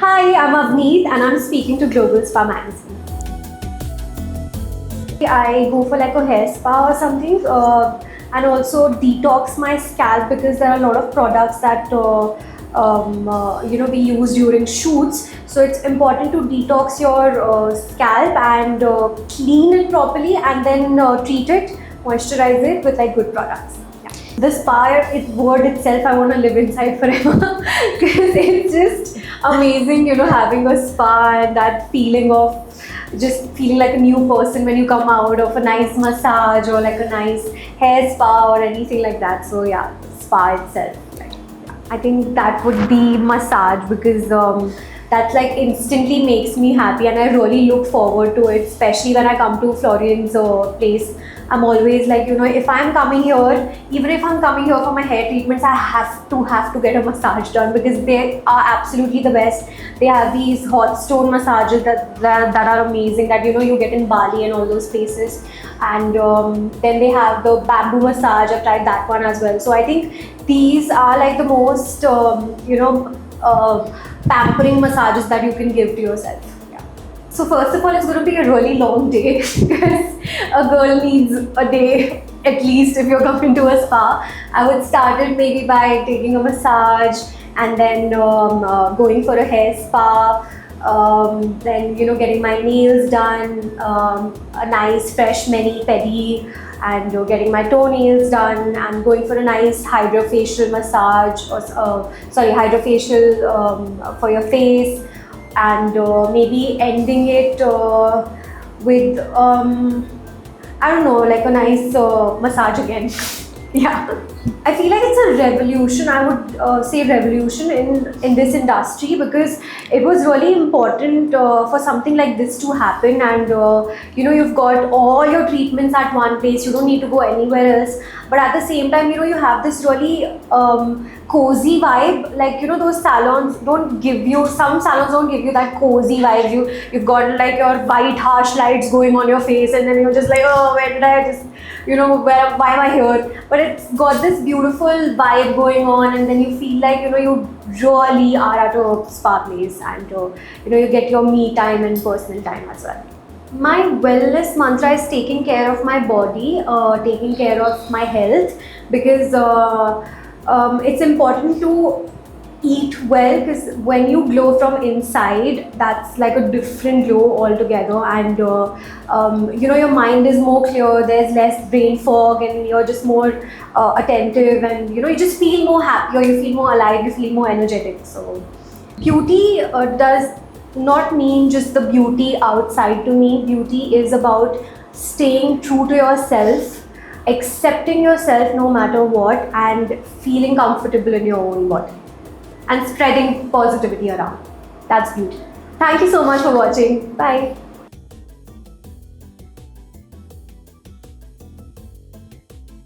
Hi, I'm Avneet and I'm speaking to Global Spa Magazine. I go for like a hair spa or something and also detox my scalp because there are a lot of products that we use during shoots. So it's important to detox your scalp and clean it properly and then treat it, moisturize it with like good products. The spa word itself, I want to live inside forever because it's just amazing, having a spa and that feeling of just feeling like a new person when you come out of a nice massage or like a nice hair spa or anything like that. So yeah, spa itself. I think that would be massage because that like instantly makes me happy and I really look forward to it, especially when I come to Florian's place. I'm always like, if I'm coming here, even if I'm coming here for my hair treatments, I have to get a massage done because they are absolutely the best. They have these hot stone massages that are amazing that you get in Bali and all those places. And then they have the bamboo massage. I've tried that one as well. So I think these are like the most pampering massages that you can give to yourself. So first of all, it's going to be a really long day because a girl needs a day at least if you're coming to a spa. I would start it maybe by taking a massage and then going for a hair spa, then getting my nails done, a nice fresh mani-pedi, and getting my toenails done and going for a nice hydrofacial massage or hydrofacial for your face. And maybe ending it with I don't know, like a nice massage again. Yeah, I feel like it's a revolution. I would say revolution in this industry because it was really important for something like this to happen. And you've got all your treatments at one place. You don't need to go anywhere else. But at the same time, you have this really cozy vibe. Like those salons don't give you. Some salons don't give you that cozy vibe. You've got like your white harsh lights going on your face, and then you're just like, oh, where did I just why am I here? But it's got this beautiful vibe going on, and then you feel like you really are at a spa place, and you get your me time and personal time as well. My wellness mantra is taking care of my body, taking care of my health, because it's important to eat well, because when you glow from inside, that's like a different glow altogether, and your mind is more clear, there's less brain fog, and you're just more attentive, and you just feel more happier, you feel more alive, you feel more energetic. So beauty does not mean just the beauty outside. To me, beauty is about staying true to yourself, accepting yourself no matter what, and feeling comfortable in your own body and spreading positivity around. That's beauty. Thank you so much for watching. Bye.